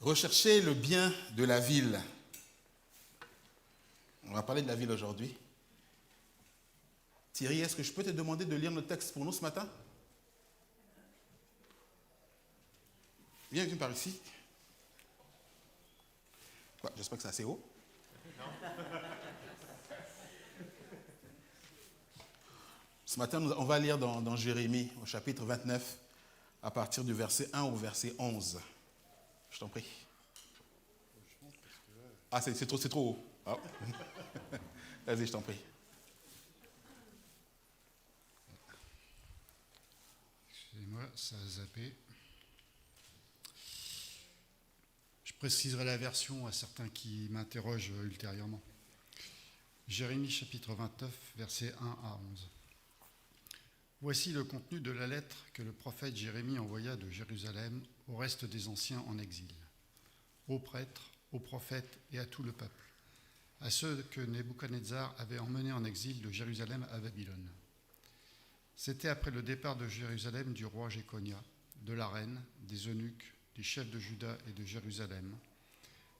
Rechercher le bien de la ville. On va parler de la ville aujourd'hui. Thierry, est-ce que je peux te demander de lire notre texte pour nous ce matin? Viens par ici. Quoi, j'espère que c'est assez haut. Ce matin, on va lire dans Jérémie, au chapitre 29, à partir du verset 1 au verset 11. Je t'en prie. Ah, c'est trop haut. Ah. Vas-y, je t'en prie. Excusez-moi, ça a zappé. Je préciserai la version à certains qui m'interrogent ultérieurement. Jérémie chapitre 29, versets 1 à 11. Voici le contenu de la lettre que le prophète Jérémie envoya de Jérusalem au reste des anciens en exil, aux prêtres, aux prophètes et à tout le peuple, à ceux que Nebuchadnezzar avait emmenés en exil de Jérusalem à Babylone. C'était après le départ de Jérusalem du roi Jéconia, de la reine, des eunuques, des chefs de Juda et de Jérusalem,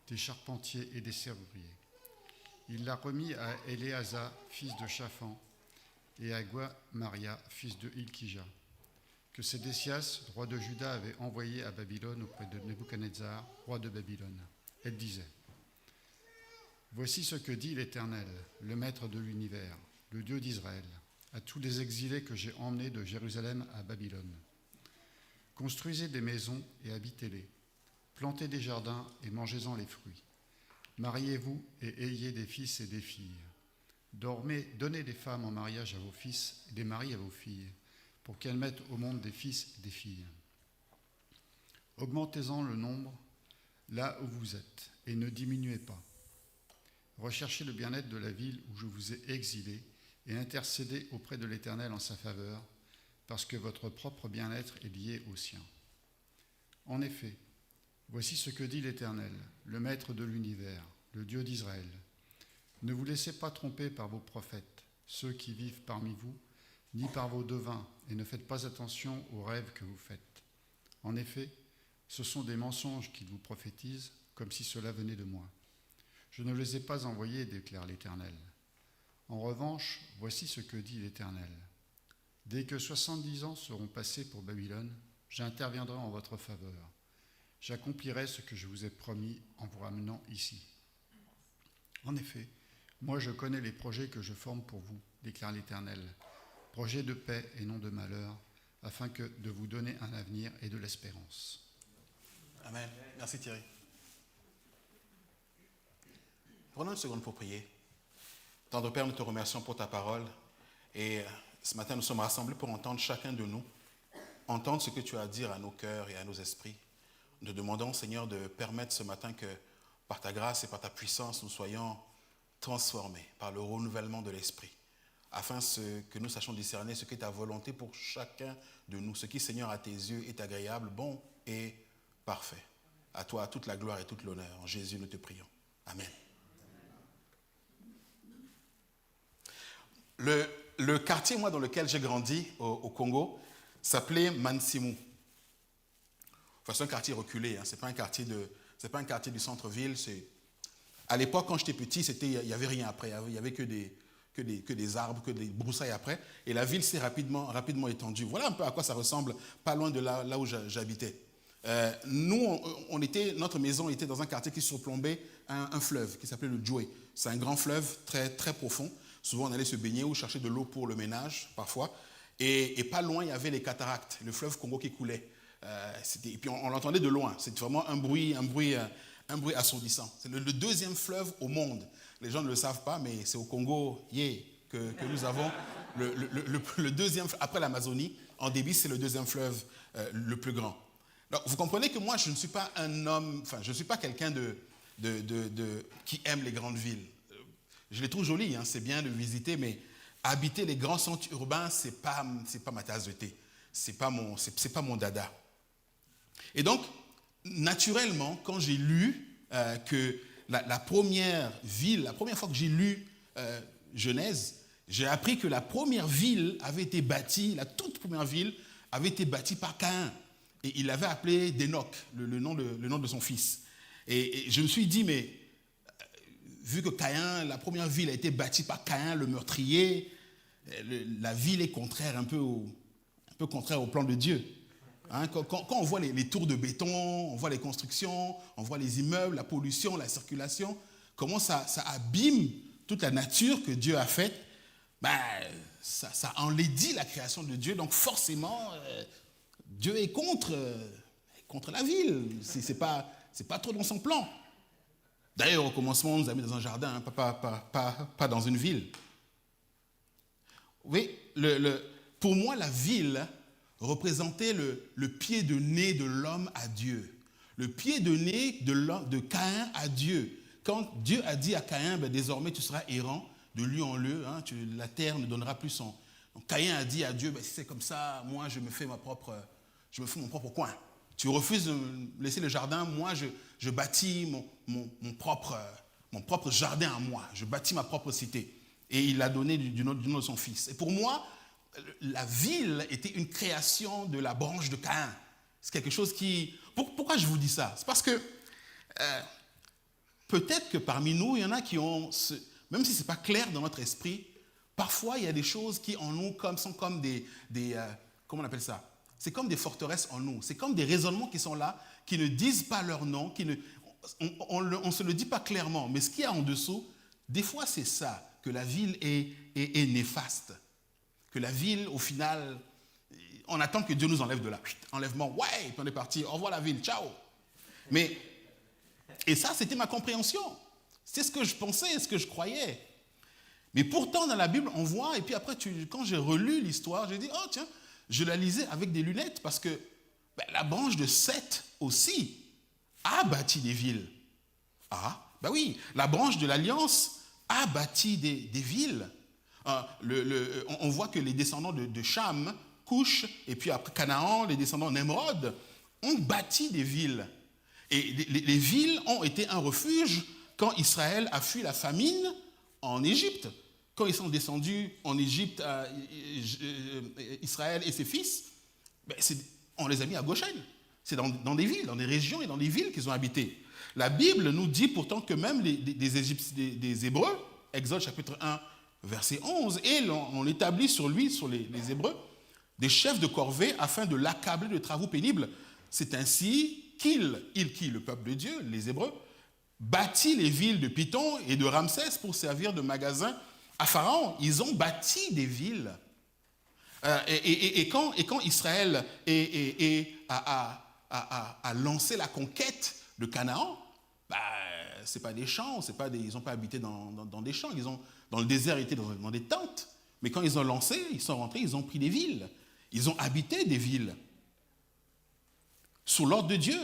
des charpentiers et des serruriers. Il l'a remis à Éléazar, fils de Shaphan, et à Guamaria, fils de Hilkija, que Sédécias, roi de Juda, avait envoyé à Babylone auprès de Nebuchadnezzar, roi de Babylone. Elle disait : Voici ce que dit l'Éternel, le Maître de l'univers, le Dieu d'Israël, à tous les exilés que j'ai emmenés de Jérusalem à Babylone. Construisez des maisons et habitez-les, plantez des jardins et mangez-en les fruits. Mariez-vous et ayez des fils et des filles. Donnez des femmes en mariage à vos fils et des maris à vos filles, pour qu'elles mettent au monde des fils et des filles. Augmentez-en le nombre là où vous êtes, et ne diminuez pas. Recherchez le bien-être de la ville où je vous ai exilé, et intercédez auprès de l'Éternel en sa faveur, parce que votre propre bien-être est lié au sien. En effet, voici ce que dit l'Éternel, le Maître de l'univers, le Dieu d'Israël. Ne vous laissez pas tromper par vos prophètes, ceux qui vivent parmi vous, ni par vos devins, et ne faites pas attention aux rêves que vous faites. En effet, ce sont des mensonges qu'ils vous prophétisent, comme si cela venait de moi. Je ne les ai pas envoyés, déclare l'Éternel. En revanche, voici ce que dit l'Éternel. Dès que 70 ans seront passés pour Babylone, j'interviendrai en votre faveur. J'accomplirai ce que je vous ai promis en vous ramenant ici. En effet, moi je connais les projets que je forme pour vous, déclare l'Éternel, projets de paix et non de malheur, afin de vous donner un avenir et de l'espérance. Amen. Merci Thierry. Prenons une seconde pour prier. Tendre Père, nous te remercions pour ta parole. Et ce matin, nous sommes rassemblés pour entendre chacun de nous, entendre ce que tu as à dire à nos cœurs et à nos esprits. Nous te demandons, Seigneur, de permettre ce matin que, par ta grâce et par ta puissance, nous soyons transformés par le renouvellement de l'esprit, afin que nous sachions discerner ce qui est ta volonté pour chacun de nous, ce qui, Seigneur, à tes yeux est agréable, bon et parfait. À toi, toute la gloire et toute l'honneur. En Jésus, nous te prions. Amen. Le quartier, moi, dans lequel j'ai grandi au Congo, s'appelait Mansimu. Enfin, c'est un quartier reculé, hein. C'est pas un quartier du centre-ville. À l'époque, quand j'étais petit, il n'y avait rien après. Il n'y avait que des arbres, que des broussailles après. Et la ville s'est rapidement étendue. Voilà un peu à quoi ça ressemble, pas loin de là où j'habitais. Notre maison était dans un quartier qui surplombait un fleuve qui s'appelait le Djoué. C'est un grand fleuve très, très profond. Souvent, on allait se baigner ou chercher de l'eau pour le ménage, parfois. Et pas loin, il y avait les cataractes, le fleuve Congo qui coulait. Et puis, on l'entendait de loin. C'était vraiment un bruit assourdissant. C'est le deuxième fleuve au monde. Les gens ne le savent pas, mais c'est au Congo que nous avons le deuxième, après l'Amazonie, en débit, c'est le deuxième fleuve le plus grand. Donc, vous comprenez que moi, je ne suis pas un homme, enfin, je ne suis pas quelqu'un qui aime les grandes villes. Je les trouve jolies, hein, c'est bien de visiter, mais habiter les grands centres urbains, c'est pas ma tasse de thé. C'est pas mon dada. Et donc, naturellement, quand j'ai lu que la première fois que j'ai lu Genèse, j'ai appris que la première ville avait été bâtie, la toute première ville avait été bâtie par Caïn. Et il l'avait appelé d'Enoch, le nom de son fils. Et je me suis dit, mais vu que Caïn, la première ville a été bâtie par Caïn, le meurtrier, la ville est contraire, un peu contraire au plan de Dieu. Hein, quand on voit les tours de béton, on voit les constructions, on voit les immeubles, la pollution, la circulation, comment ça abîme toute la nature que Dieu a faite, ça enlaidit la création de Dieu. Donc forcément, Dieu est contre la ville. C'est pas trop dans son plan. D'ailleurs, au commencement, on nous a mis dans un jardin, hein, pas dans une ville. Oui, pour moi, la ville représentait le pied de nez de l'homme à Dieu. Le pied de nez de Caïn à Dieu. Quand Dieu a dit à Caïn, désormais tu seras errant de lieu en lieu, hein, la terre ne donnera plus son. Donc Caïn a dit à Dieu, si c'est comme ça, moi je me fais mon propre coin. Tu refuses de me laisser le jardin, moi je bâtis mon propre jardin à moi. Je bâtis ma propre cité. Et il l'a donné du nom de son fils. Et pour moi, la ville était une création de la branche de Caïn. C'est quelque chose qui... Pourquoi je vous dis ça? C'est parce que peut-être que parmi nous, il y en a qui ont... Même si ce n'est pas clair dans notre esprit, parfois il y a des choses qui en nous sont comme des comment on appelle ça? C'est comme des forteresses en nous. C'est comme des raisonnements qui sont là, qui ne disent pas leur nom, on ne se le dit pas clairement. Mais ce qu'il y a en dessous, des fois c'est ça, que la ville est néfaste. Que la ville, au final, on attend que Dieu nous enlève de là. Enlèvement, ouais, puis on est parti, au revoir la ville, ciao. Et ça, c'était ma compréhension. C'est ce que je pensais, ce que je croyais. Mais pourtant, dans la Bible, on voit, et puis après, quand j'ai relu l'histoire, j'ai dit, oh tiens, je la lisais avec des lunettes, parce que la branche de Seth aussi a bâti des villes. Ah, oui, la branche de l'Alliance a bâti des villes. On voit que les descendants de Cham, Couche, et puis après Canaan, les descendants d'Émeraude, ont bâti des villes. Et les villes ont été un refuge quand Israël a fui la famine en Égypte. Quand ils sont descendus en Égypte, Israël et ses fils, on les a mis à Goshen. C'est dans des villes, dans des régions et dans des villes qu'ils ont habité. La Bible nous dit pourtant que même des Hébreux, Exode chapitre 1, verset 11, et on établit sur les Hébreux, des chefs de corvée afin de l'accabler de travaux pénibles. C'est ainsi qu'il, le peuple de Dieu, les Hébreux, bâtit les villes de Python et de Ramsès pour servir de magasin à Pharaon. Ils ont bâti des villes. Et quand Israël a lancé la conquête de Canaan, ce n'est pas des champs, ils n'ont pas habité dans des champs, dans le désert, ils étaient dans des tentes. Mais quand ils ont lancé, ils sont rentrés, ils ont pris des villes. Ils ont habité des villes sous l'ordre de Dieu.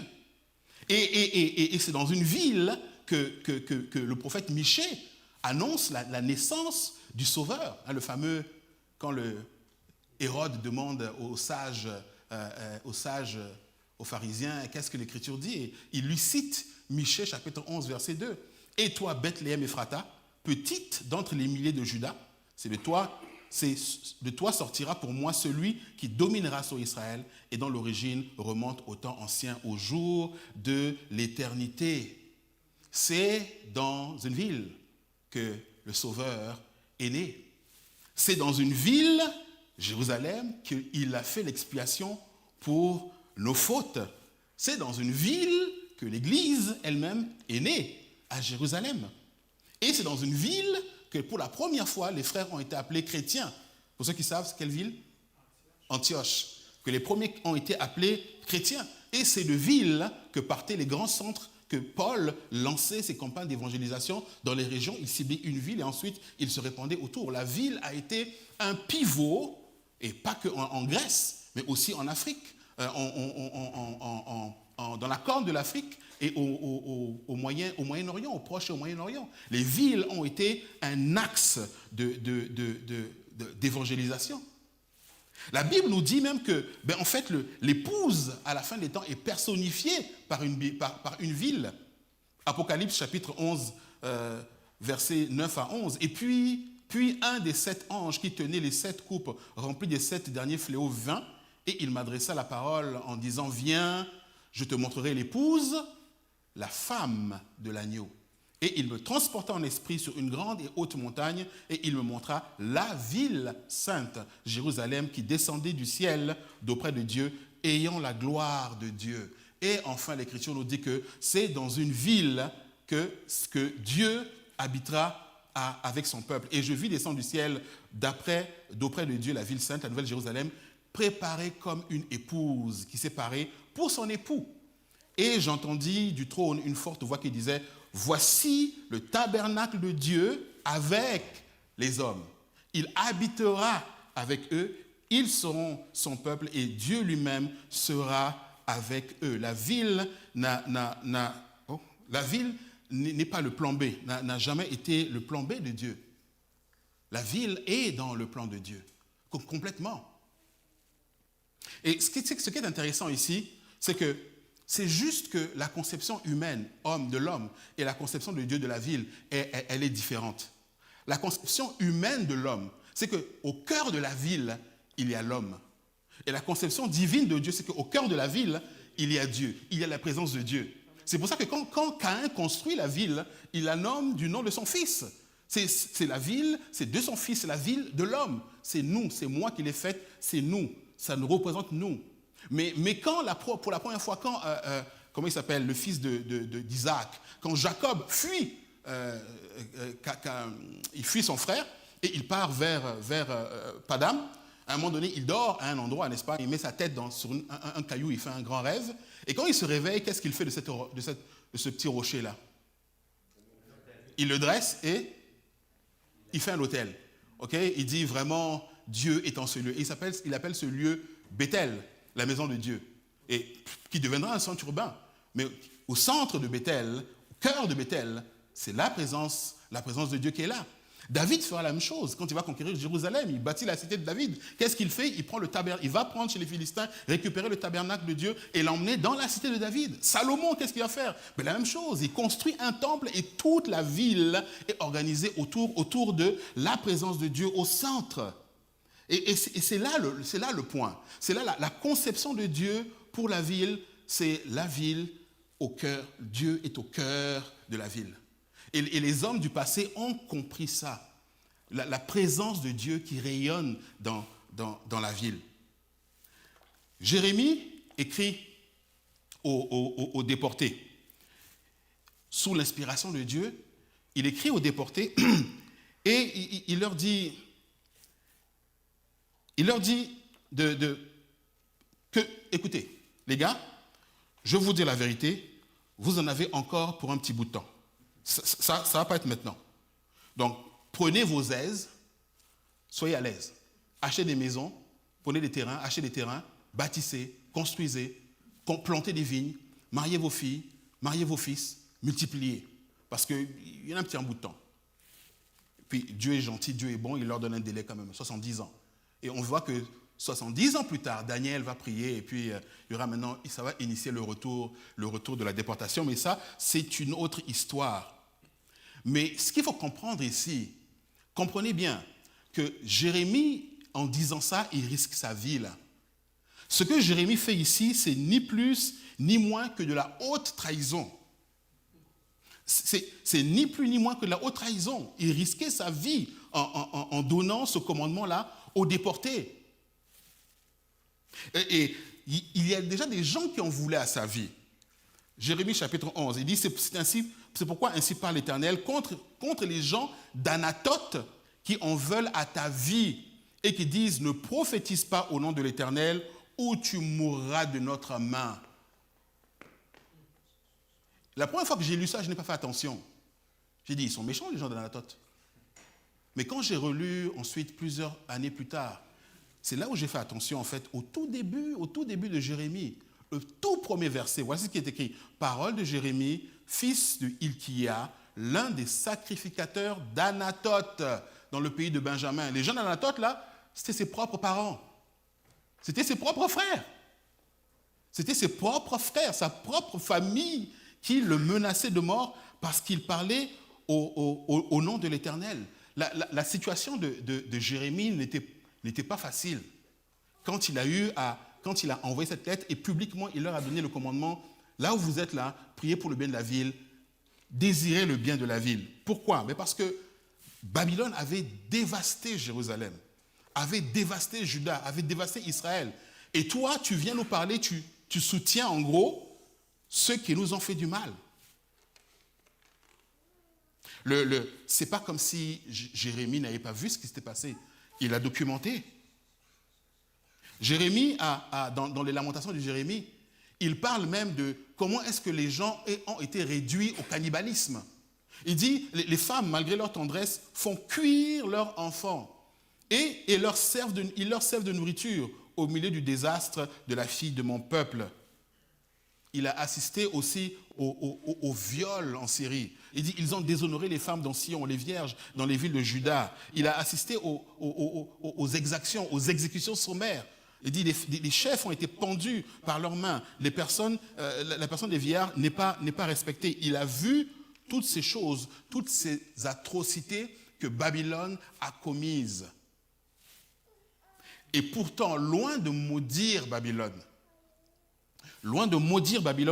Et c'est dans une ville que le prophète Michée annonce la naissance du Sauveur. Le fameux, quand Hérode demande aux sages, aux pharisiens, qu'est-ce que l'Écriture dit? Et il lui cite Michée, chapitre 11, verset 2. « Et toi, Bethléem Ephrata, petite d'entre les milliers de Juda, de toi sortira pour moi celui qui dominera sur Israël et dont l'origine remonte au temps ancien, au jour de l'éternité. » C'est dans une ville que le Sauveur est né. C'est dans une ville, Jérusalem, qu'il a fait l'expiation pour nos fautes. C'est dans une ville que l'Église elle-même est née, à Jérusalem. Et c'est dans une ville que pour la première fois, les frères ont été appelés chrétiens. Pour ceux qui savent, c'est quelle ville? Antioche. Que les premiers ont été appelés chrétiens. Et c'est de ville que partaient les grands centres que Paul lançait ses campagnes d'évangélisation dans les régions. Il ciblait une ville et ensuite il se répandait autour. La ville a été un pivot, et pas qu'en Grèce, mais aussi en Afrique, dans la corne de l'Afrique et au Moyen-Orient, au Proche et au Moyen-Orient. Les villes ont été un axe d'évangélisation. La Bible nous dit même que, en fait, l'épouse, à la fin des temps, est personnifiée par une ville. Apocalypse, chapitre 11, versets 9 à 11. Et puis un des 7 anges qui tenait les 7 coupes remplies des 7 derniers fléaux vint, et il m'adressa la parole en disant « Viens, je te montrerai l'épouse, la femme de l'agneau. Et il me transporta en esprit sur une grande et haute montagne, et il me montra la ville sainte, Jérusalem, qui descendait du ciel d'auprès de Dieu, ayant la gloire de Dieu. Et enfin, l'Écriture nous dit que c'est dans une ville que Dieu habitera avec son peuple. Et je vis descendre du ciel d'auprès de Dieu, la ville sainte, la nouvelle Jérusalem, préparée comme une épouse qui s'est parée pour son époux. Et j'entendis du trône une forte voix qui disait: voici le tabernacle de Dieu avec les hommes. Il habitera avec eux, ils seront son peuple et Dieu lui-même sera avec eux. La ville n'est pas le plan B, n'a jamais été le plan B de Dieu. La ville est dans le plan de Dieu, complètement. Et ce qui est intéressant ici, c'est que c'est juste que la conception humaine, de l'homme, et la conception de Dieu de la ville, elle est différente. La conception humaine de l'homme, c'est qu'au cœur de la ville, il y a l'homme. Et la conception divine de Dieu, c'est qu'au cœur de la ville, il y a Dieu, il y a la présence de Dieu. C'est pour ça que quand Caïn construit la ville, il la nomme du nom de son fils. C'est la ville, c'est de son fils, c'est la ville de l'homme. C'est nous, c'est moi qui l'ai faite, c'est nous. Ça nous représente nous. Mais pour la première fois, comment il s'appelle, le fils d'Isaac, quand Jacob fuit, il fuit son frère et il part vers Padam, à un moment donné, il dort à un endroit, n'est-ce pas? Il met sa tête sur un caillou, il fait un grand rêve. Et quand il se réveille, qu'est-ce qu'il fait de ce petit rocher-là? Il le dresse et il fait un autel. Okay? Il dit vraiment, Dieu est en ce lieu. Et il appelle ce lieu Bethel, la maison de Dieu, et qui deviendra un centre urbain. Mais au centre de Bethel, au cœur de Bethel, c'est la présence de Dieu qui est là. David fera la même chose. Quand il va conquérir Jérusalem, il bâtit la cité de David. Qu'est-ce qu'il fait? Il va prendre chez les Philistins, récupérer le tabernacle de Dieu et l'emmener dans la cité de David. Salomon, qu'est-ce qu'il va faire? Mais la même chose. Il construit un temple et toute la ville est organisée autour de la présence de Dieu au centre. Et c'est là le point. C'est là la conception de Dieu pour la ville. C'est la ville au cœur. Dieu est au cœur de la ville. Et les hommes du passé ont compris ça. La présence de Dieu qui rayonne dans la ville. Jérémie écrit aux déportés. Sous l'inspiration de Dieu, il écrit aux déportés et il leur dit que, écoutez, les gars, je vais vous dire la vérité, vous en avez encore pour un petit bout de temps. Ça ne va pas être maintenant. Donc, prenez vos aises, soyez à l'aise. Achetez des maisons, prenez des terrains, achetez des terrains, bâtissez, construisez, plantez des vignes, mariez vos filles, mariez vos fils, multipliez. Parce qu'il y en a un petit bout de temps. Puis Dieu est gentil, Dieu est bon, il leur donne un délai quand même, 70 ans. Et on voit que 70 ans plus tard, Daniel va prier et puis il y aura maintenant, ça va initier le retour de la déportation. Mais ça, c'est une autre histoire. Mais ce qu'il faut comprendre ici, comprenez bien que Jérémie, en disant ça, il risque sa vie là. Ce que Jérémie fait ici, c'est ni plus ni moins que de la haute trahison. C'est ni plus ni moins que de la haute trahison. Il risquait sa vie en donnant ce commandement-là aux déportés. Et il y a déjà des gens qui en voulaient à sa vie. Jérémie chapitre 11, il dit, c'est pourquoi ainsi parle l'Éternel contre les gens d'Anatote qui en veulent à ta vie et qui disent, ne prophétise pas au nom de l'Éternel ou tu mourras de notre main. La première fois que j'ai lu ça, je n'ai pas fait attention. J'ai dit, ils sont méchants les gens d'Anatote. Mais quand j'ai relu ensuite plusieurs années plus tard, c'est là où j'ai fait attention en fait au tout début de Jérémie. Le tout premier verset, voici ce qui est écrit. Parole de Jérémie, fils de Hilkia, l'un des sacrificateurs d'Anatote dans le pays de Benjamin. Les gens d'Anatote, là, c'était ses propres parents. C'était ses propres frères. C'était ses propres frères, sa propre famille qui le menaçait de mort parce qu'il parlait au nom de l'Éternel. La situation de Jérémie n'était pas facile. Quand il a envoyé cette lettre et publiquement il leur a donné le commandement, là où vous êtes là, prier pour le bien de la ville, désirer le bien de la ville. Pourquoi? Mais parce que Babylone avait dévasté Jérusalem, avait dévasté Juda, avait dévasté Israël. Et toi, tu viens nous parler, tu soutiens en gros ceux qui nous ont fait du mal. C'est pas comme si Jérémie n'avait pas vu ce qui s'était passé. Il a documenté. Jérémie, dans les lamentations de Jérémie, il parle même de comment est-ce que les gens ont été réduits au cannibalisme. Il dit, les femmes, malgré leur tendresse, font cuire leurs enfants et ils leur servent de nourriture au milieu du désastre de la fille de mon peuple. Il a assisté aussi au viol en Syrie. Il dit, ils ont déshonoré les femmes dans Sion, les vierges dans les villes de Juda. Il a assisté aux exactions, aux exécutions sommaires. Il dit, les chefs ont été pendus par leurs mains. La personne des vieillards n'est pas respectée. Il a vu toutes ces choses, toutes ces atrocités que Babylone a commises. Et pourtant, loin de maudire Babylone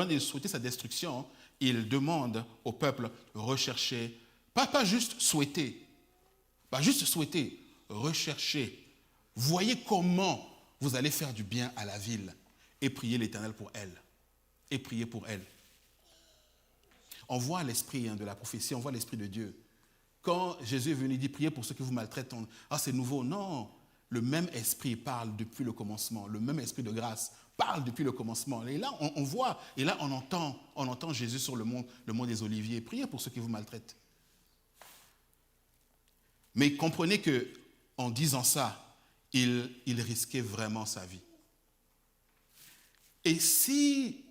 et de souhaiter sa destruction, il demande au peuple de rechercher, pas juste souhaiter, rechercher. Voyez comment vous allez faire du bien à la ville et prier l'Éternel pour elle. Et prier pour elle. On voit l'esprit de la prophétie, on voit l'esprit de Dieu. Quand Jésus est venu, il dit, priez pour ceux qui vous maltraitent. C'est nouveau. Non, le même esprit parle depuis le commencement. Le même esprit de grâce parle depuis le commencement. Et là, on voit, et là, on entend Jésus sur le mont des Oliviers. Priez pour ceux qui vous maltraitent. Mais comprenez qu'en disant ça, il risquait vraiment sa vie. Et si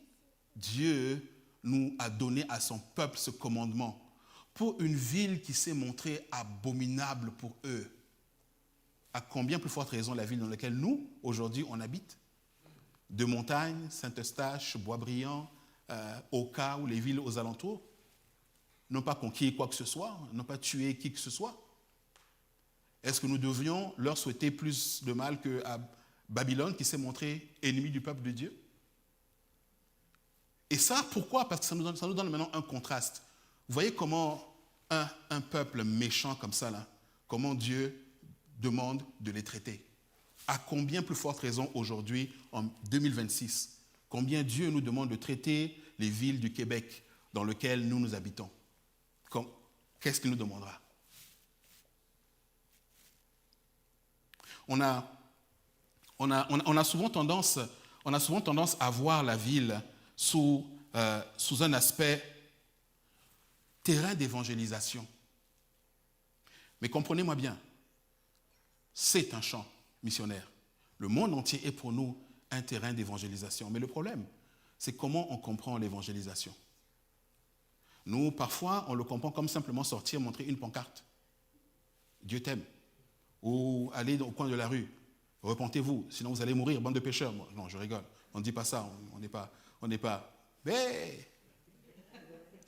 Dieu nous a donné à son peuple ce commandement pour une ville qui s'est montrée abominable pour eux, à combien plus forte raison la ville dans laquelle nous, aujourd'hui, on habite? De Montagne, Saint-Eustache, Boisbriand, Oka ou les villes aux alentours, n'ont pas conquis quoi que ce soit, n'ont pas tué qui que ce soit. Est-ce que nous devions leur souhaiter plus de mal qu'à Babylone qui s'est montrée ennemi du peuple de Dieu? Et ça, pourquoi? Parce que ça nous donne maintenant un contraste. Vous voyez comment un peuple méchant comme ça, là, comment Dieu demande de les traiter. À combien plus forte raison aujourd'hui, en 2026, combien Dieu nous demande de traiter les villes du Québec dans lesquelles nous habitons? Qu'est-ce qu'il nous demandera? On a souvent tendance à voir la ville sous un aspect terrain d'évangélisation. Mais comprenez-moi bien, c'est un champ missionnaire. Le monde entier est pour nous un terrain d'évangélisation. Mais le problème, c'est comment on comprend l'évangélisation. Nous, parfois, on le comprend comme simplement sortir, montrer une pancarte. Dieu t'aime. Ou aller au coin de la rue. Repentez-vous, sinon vous allez mourir, bande de pécheurs. Non, je rigole. On ne dit pas ça. On n'est pas. Mais...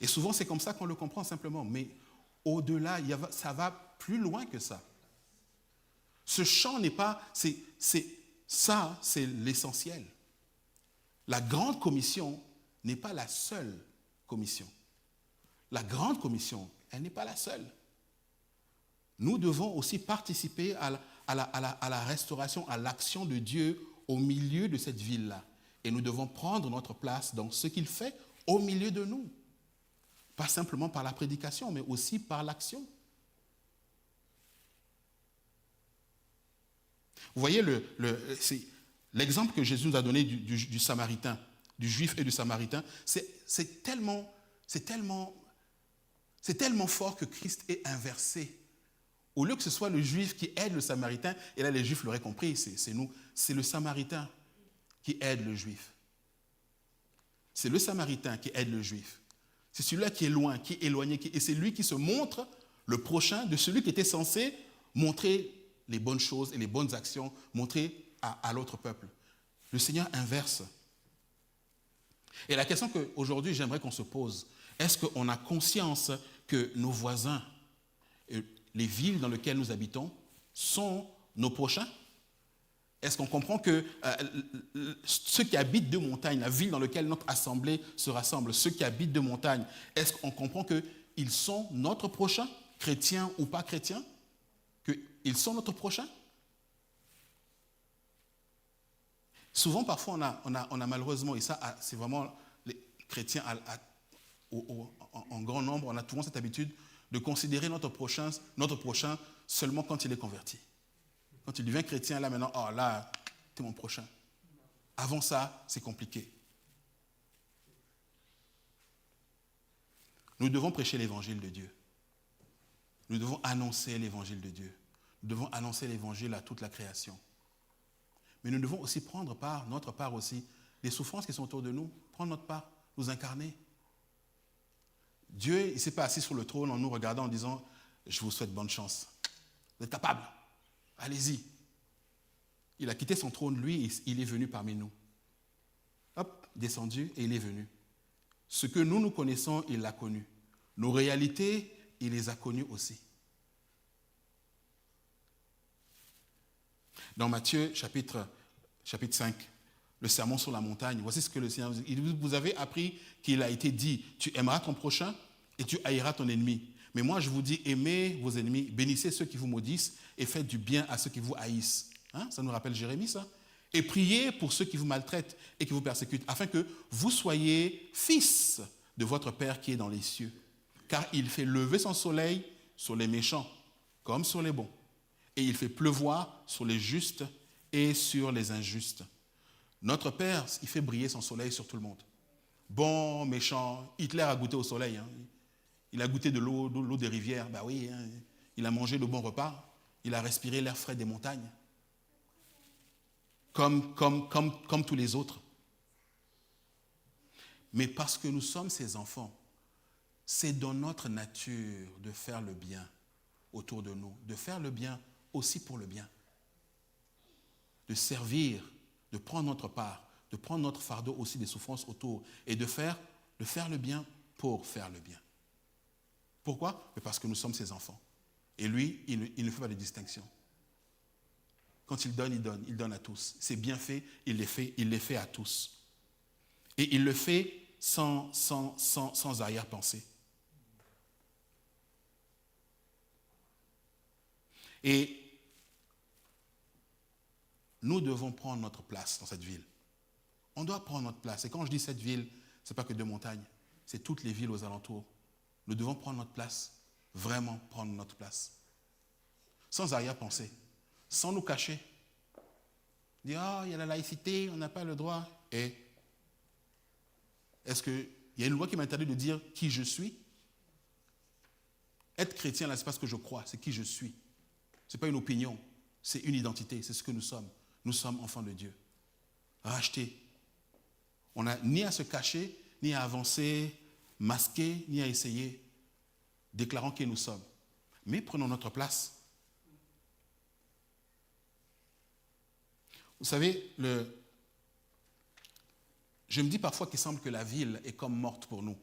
Et souvent, c'est comme ça qu'on le comprend simplement. Mais au-delà, ça va plus loin que ça. Ce chant n'est pas... C'est l'essentiel. La grande commission n'est pas la seule commission. La grande commission, elle n'est pas la seule. Nous devons aussi participer à la restauration, à l'action de Dieu au milieu de cette ville-là. Et nous devons prendre notre place dans ce qu'il fait au milieu de nous. Pas simplement par la prédication, mais aussi par l'action. Vous voyez l'exemple que Jésus nous a donné du Samaritain, du Juif et du Samaritain, c'est tellement fort que Christ est inversé. Au lieu que ce soit le Juif qui aide le Samaritain, et là les Juifs l'auraient compris, c'est le Samaritain qui aide le Juif. C'est le Samaritain qui aide le Juif. C'est celui-là qui est loin, qui est éloigné, et c'est lui qui se montre le prochain de celui qui était censé montrer les bonnes choses et les bonnes actions, montrer à l'autre peuple. Le Seigneur inverse. Et la question qu'aujourd'hui j'aimerais qu'on se pose, est-ce qu'on a conscience que nos voisins, les villes dans lesquelles nous habitons, sont nos prochains? Est-ce qu'on comprend que ceux qui habitent de montagne, la ville dans laquelle notre assemblée se rassemble, ceux qui habitent de montagne, est-ce qu'on comprend qu'ils sont notre prochain, chrétiens ou pas chrétiens? Qu'ils sont notre prochain? Souvent, parfois, on a malheureusement, et ça, c'est vraiment les chrétiens en grand nombre, on a souvent cette habitude de considérer notre prochain seulement quand il est converti. Quand il devient chrétien, là maintenant, oh là, t'es mon prochain. Avant ça, c'est compliqué. Nous devons prêcher l'évangile de Dieu. Nous devons annoncer l'évangile de Dieu. Nous devons annoncer l'évangile à toute la création. Mais nous devons aussi prendre part, notre part aussi, des souffrances qui sont autour de nous, prendre notre part, nous incarner. Dieu, il ne s'est pas assis sur le trône en nous regardant en disant « Je vous souhaite bonne chance. Vous êtes capables. Allez-y. » Il a quitté son trône, lui, il est venu parmi nous. Hop, descendu et il est venu. Ce que nous connaissons, il l'a connu. Nos réalités, il les a connues aussi. Dans Matthieu, chapitre 5, le sermon sur la montagne, voici ce que le Seigneur dit. Vous avez appris qu'il a été dit, tu aimeras ton prochain et tu haïras ton ennemi. Mais moi, je vous dis, aimez vos ennemis, bénissez ceux qui vous maudissent et faites du bien à ceux qui vous haïssent. Hein? Ça nous rappelle Jérémie, ça. Et priez pour ceux qui vous maltraitent et qui vous persécutent, afin que vous soyez fils de votre Père qui est dans les cieux. Car il fait lever son soleil sur les méchants comme sur les bons. Et il fait pleuvoir sur les justes et sur les injustes. Notre Père, il fait briller son soleil sur tout le monde. Bon, méchant, Hitler a goûté au soleil. Hein. Il a goûté de l'eau des rivières. Ben oui, hein. Il a mangé le bon repas. Il a respiré l'air frais des montagnes. Comme tous les autres. Mais parce que nous sommes ses enfants, c'est dans notre nature de faire le bien autour de nous, de faire le bien aussi pour le bien, de servir, de prendre notre part, de prendre notre fardeau aussi des souffrances autour et de faire le bien pour faire le bien. Pourquoi? Parce que nous sommes ses enfants. Et lui, il ne fait pas de distinction. Quand il donne à tous. C'est bien fait, il les fait à tous. Et il le fait sans arrière-pensée. Et nous devons prendre notre place dans cette ville. On doit prendre notre place. Et quand je dis cette ville, ce n'est pas que deux montagnes, c'est toutes les villes aux alentours. Nous devons prendre notre place, vraiment prendre notre place. Sans arrière-pensée, sans nous cacher. Dire, il y a la laïcité, on n'a pas le droit. Et est-ce qu'il y a une loi qui m'interdit de dire qui je suis? Être chrétien, là, ce n'est pas ce que je crois, c'est qui je suis. Ce n'est pas une opinion, c'est une identité, c'est ce que nous sommes. Nous sommes enfants de Dieu, rachetés. On n'a ni à se cacher, ni à avancer, masquer, ni à essayer, déclarant qui nous sommes. Mais prenons notre place. Vous savez, je me dis parfois qu'il semble que la ville est comme morte pour nous.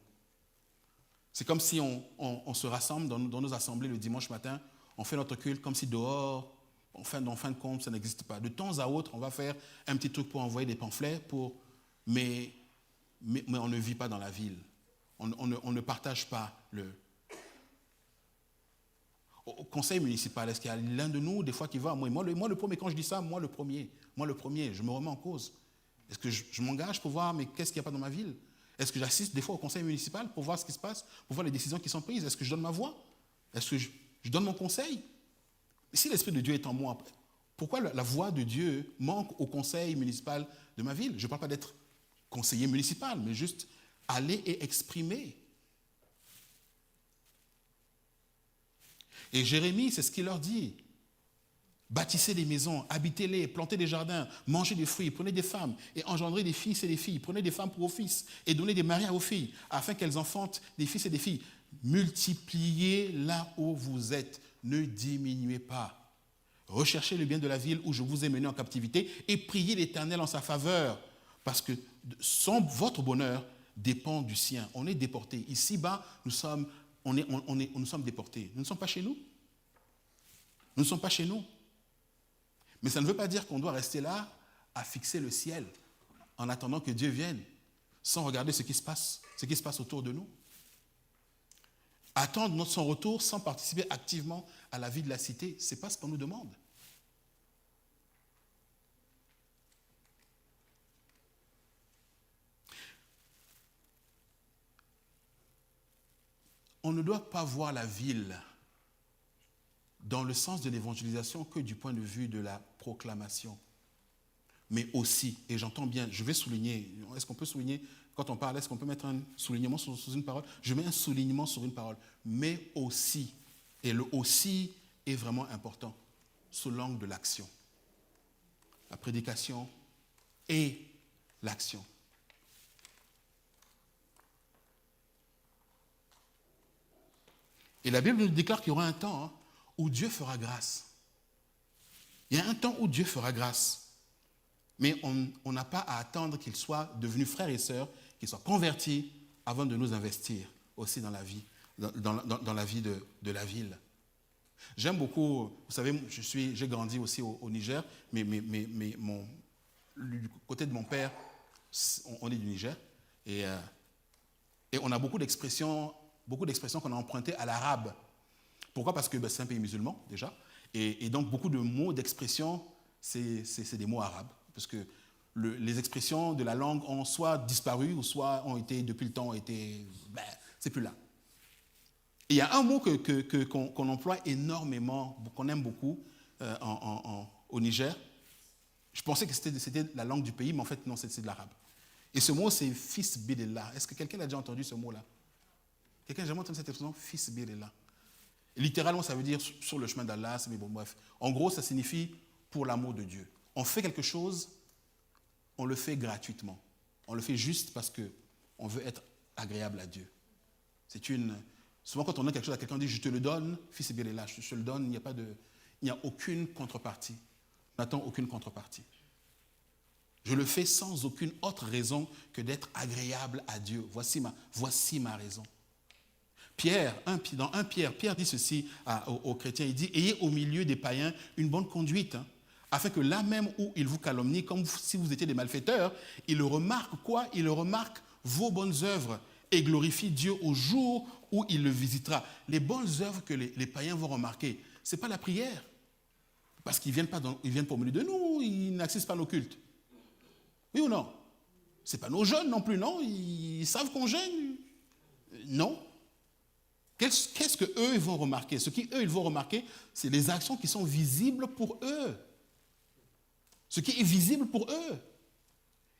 C'est comme si on se rassemble dans nos assemblées le dimanche matin, on fait notre culte comme si dehors, en fin de compte, ça n'existe pas. De temps à autre, on va faire un petit truc pour envoyer des pamphlets, mais on ne vit pas dans la ville. On ne partage pas Au conseil municipal, est-ce qu'il y a l'un de nous, des fois, qui va, moi le premier, quand je dis ça, moi le premier, je me remets en cause. Est-ce que je m'engage pour voir, mais qu'est-ce qu'il n'y a pas dans ma ville? Est-ce que j'assiste des fois au conseil municipal pour voir ce qui se passe, pour voir les décisions qui sont prises? Est-ce que je donne ma voix? Est-ce que je donne mon conseil? Si l'Esprit de Dieu est en moi, pourquoi la voix de Dieu manque au conseil municipal de ma ville? Je ne parle pas d'être conseiller municipal, mais juste aller et exprimer. Et Jérémie, c'est ce qu'il leur dit. Bâtissez des maisons, habitez-les, plantez des jardins, mangez des fruits, prenez des femmes et engendrez des fils et des filles. Prenez des femmes pour vos fils et donnez des maris à vos filles, afin qu'elles enfantent des fils et des filles. Multipliez là où vous êtes, ne diminuez pas. Recherchez le bien de la ville où je vous ai mené en captivité et priez l'Éternel en sa faveur, parce que votre bonheur dépend du sien. On est déportés. Ici-bas, nous sommes déportés. Nous ne sommes pas chez nous. Nous ne sommes pas chez nous. Mais ça ne veut pas dire qu'on doit rester là à fixer le ciel en attendant que Dieu vienne, sans regarder ce qui se passe autour de nous. Attendre son retour sans participer activement à la vie de la cité, ce n'est pas ce qu'on nous demande. On ne doit pas voir la ville dans le sens de l'évangélisation que du point de vue de la proclamation. Mais aussi, et j'entends bien, je vais souligner, est-ce qu'on peut souligner, quand on parle, est-ce qu'on peut mettre un soulignement sur une parole? Je mets un soulignement sur une parole, mais aussi, et le aussi est vraiment important, sous l'angle de l'action. La prédication et l'action. Et la Bible nous déclare qu'il y aura un temps où Dieu fera grâce. Il y a un temps où Dieu fera grâce. Mais on n'a pas à attendre qu'ils soient devenus frères et sœurs, qu'ils soient convertis avant de nous investir aussi dans la vie, dans la vie de la ville. J'aime beaucoup, vous savez, j'ai grandi aussi au Niger, mais du côté de mon père, on est du Niger, et on a beaucoup d'expressions qu'on a empruntées à l'arabe. Pourquoi? Parce que c'est un pays musulman déjà, et donc beaucoup de mots, d'expressions, c'est des mots arabes, parce que les expressions de la langue ont soit disparu, ou soit ont été, depuis le temps, c'est plus là. Et il y a un mot qu'on emploie énormément, qu'on aime beaucoup au Niger. Je pensais que c'était la langue du pays, mais en fait non, c'est de l'arabe. Et ce mot, c'est fils bidillah. Est-ce que quelqu'un a déjà entendu ce mot-là? Quelqu'un a jamais entendu cette expression, fils bidillah? Littéralement, ça veut dire sur le chemin d'Allah, mais bon, bref. En gros, ça signifie pour l'amour de Dieu. On fait quelque chose, on le fait gratuitement. On le fait juste parce qu'on veut être agréable à Dieu. Souvent, quand on donne quelque chose à quelqu'un, on dit je te le donne, fils bidillah, je te le donne, il n'y a aucune contrepartie. On n'attend aucune contrepartie. Je le fais sans aucune autre raison que d'être agréable à Dieu. Voici ma raison. Dans 1 Pierre dit ceci aux chrétiens, il dit « Ayez au milieu des païens une bonne conduite, afin que là même où ils vous calomnient, comme si vous étiez des malfaiteurs, ils remarquent quoi? Ils remarquent vos bonnes œuvres et glorifient Dieu au jour où il le visitera. » Les bonnes œuvres que les païens vont remarquer, ce n'est pas la prière, parce qu'ils ne viennent pas au milieu de nous, ils n'assistent pas à nos cultes. Oui ou non? Ce n'est pas nos jeunes non plus, non? Ils savent qu'on gêne? Non. Qu'est-ce qu'eux, ils vont remarquer? Ce qu'eux, ils vont remarquer, c'est les actions qui sont visibles pour eux. Ce qui est visible pour eux.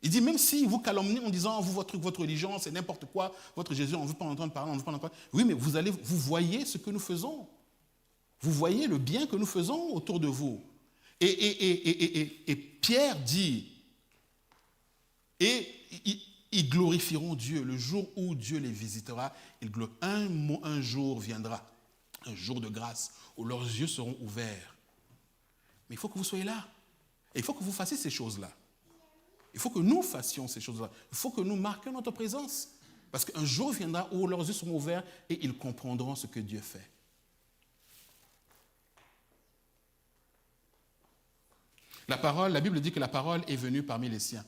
Il dit, même si vous calomniez en disant, votre religion, c'est n'importe quoi, votre Jésus, on ne veut pas entendre parler, on ne veut pas entendre parler. Oui, mais vous voyez ce que nous faisons. Vous voyez le bien que nous faisons autour de vous. Et Pierre dit, ils glorifieront Dieu le jour où Dieu les visitera. Un jour viendra, un jour de grâce, où leurs yeux seront ouverts. Mais il faut que vous soyez là. Et il faut que vous fassiez ces choses-là. Il faut que nous fassions ces choses-là. Il faut que nous marquions notre présence. Parce qu'un jour viendra où leurs yeux seront ouverts et ils comprendront ce que Dieu fait. La Bible dit que la parole est venue parmi les siens.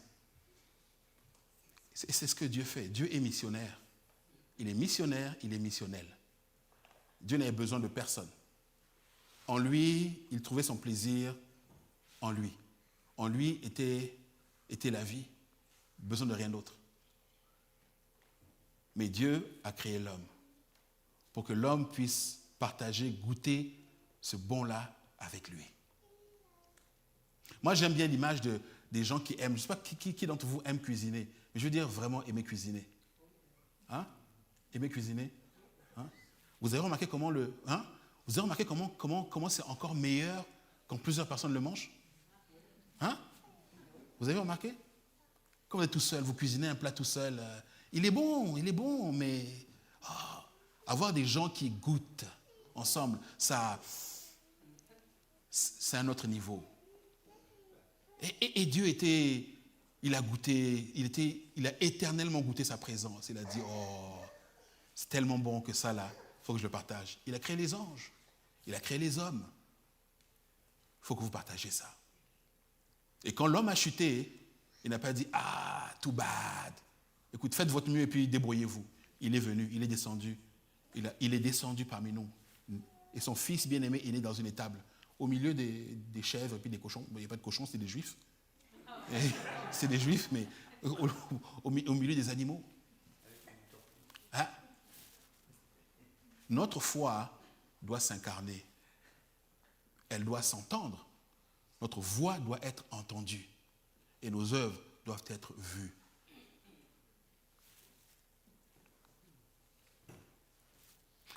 C'est ce que Dieu fait. Dieu est missionnaire. Il est missionnaire, il est missionnel. Dieu n'avait besoin de personne. En lui, il trouvait son plaisir en lui. En lui était la vie. Besoin de rien d'autre. Mais Dieu a créé l'homme pour que l'homme puisse partager, goûter ce bon-là avec lui. Moi, j'aime bien l'image des gens qui aiment. Je ne sais pas qui d'entre vous aime cuisiner. Mais je veux dire vraiment aimer cuisiner. Hein? Aimer cuisiner. Hein? Vous avez remarqué comment vous avez remarqué comment c'est encore meilleur quand plusieurs personnes le mangent? Hein? Vous avez remarqué? Quand vous êtes tout seul, vous cuisinez un plat tout seul. Il est bon, mais avoir des gens qui goûtent ensemble, ça, c'est un autre niveau. Et Dieu il a goûté, il a éternellement goûté sa présence. Il a dit, c'est tellement bon que ça là, il faut que je le partage. Il a créé les anges, il a créé les hommes. Il faut que vous partagiez ça. Et quand l'homme a chuté, il n'a pas dit « Ah, too bad ». Écoute, faites votre mieux et puis débrouillez-vous. Il est venu, il est descendu. Il est descendu parmi nous. Et son fils bien-aimé est né dans une étable, au milieu des chèvres et puis des cochons. Bon, il n'y a pas de cochons, c'est des juifs. C'est des juifs, mais au milieu des animaux. Hein? Notre foi doit s'incarner. Elle doit s'entendre. Notre voix doit être entendue. Et nos œuvres doivent être vues.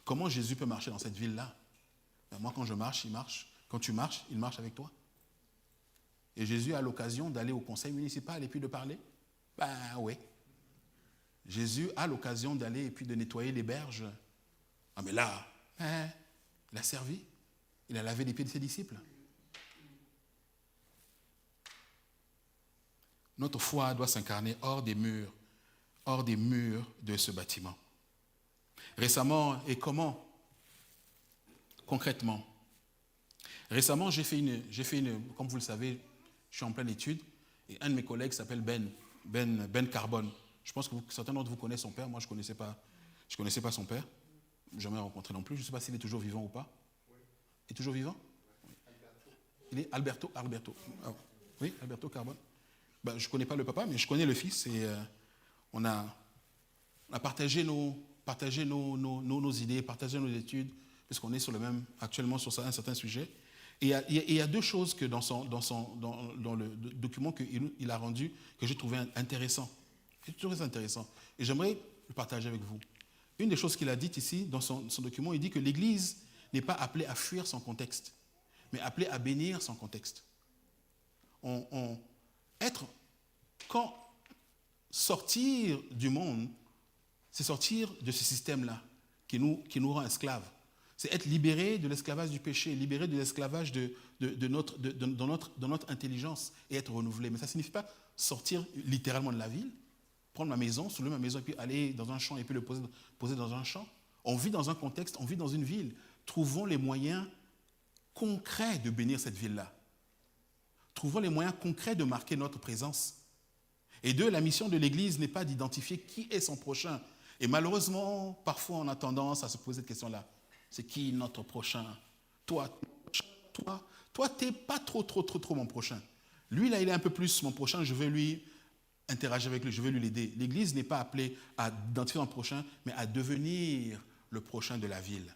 Comment Jésus peut marcher dans cette ville-là? Ben moi, quand je marche, il marche. Quand tu marches, il marche avec toi. Et Jésus a l'occasion d'aller au conseil municipal et puis de parler? Ben oui. Jésus a l'occasion d'aller et puis de nettoyer les berges. Ah mais là, il a servi. Il a lavé les pieds de ses disciples. Notre foi doit s'incarner hors des murs de ce bâtiment. Récemment, et comment? Concrètement. Récemment, j'ai fait une, comme vous le savez, je suis en pleine étude, et un de mes collègues s'appelle Ben Carbone. Je pense que certains d'entre vous connaissent son père, moi je ne connaissais pas son père, jamais rencontré non plus, je ne sais pas s'il est toujours vivant ou pas. Il est toujours vivant? Il est Alberto. Ah, oui, Alberto Carbone. Ben, je ne connais pas le papa, mais je connais le fils, et on a partagé nos idées, partagé nos études, parce qu'on est actuellement sur un certain sujet. Et il y a deux choses que dans le document qu'il a rendu que j'ai trouvé intéressant. C'est très intéressant. Et j'aimerais le partager avec vous. Une des choses qu'il a dites ici, dans son document, il dit que l'Église n'est pas appelée à fuir son contexte, mais appelée à bénir son contexte. Sortir du monde, c'est sortir de ce système-là qui nous rend esclaves. C'est être libéré de l'esclavage du péché, libéré de l'esclavage de notre intelligence et être renouvelé. Mais ça ne signifie pas sortir littéralement de la ville, prendre ma maison, soulever ma maison et puis aller dans un champ et puis le poser dans un champ. On vit dans un contexte, on vit dans une ville. Trouvons les moyens concrets de bénir cette ville-là. Trouvons les moyens concrets de marquer notre présence. Et deux, la mission de l'Église n'est pas d'identifier qui est son prochain. Et malheureusement, parfois on a tendance à se poser cette question-là. C'est qui notre prochain? Toi, tu n'es pas trop mon prochain. Lui, là, il est un peu plus mon prochain, je veux lui interagir avec lui, je veux lui l'aider. L'Église n'est pas appelée à identifier son prochain, mais à devenir le prochain de la ville.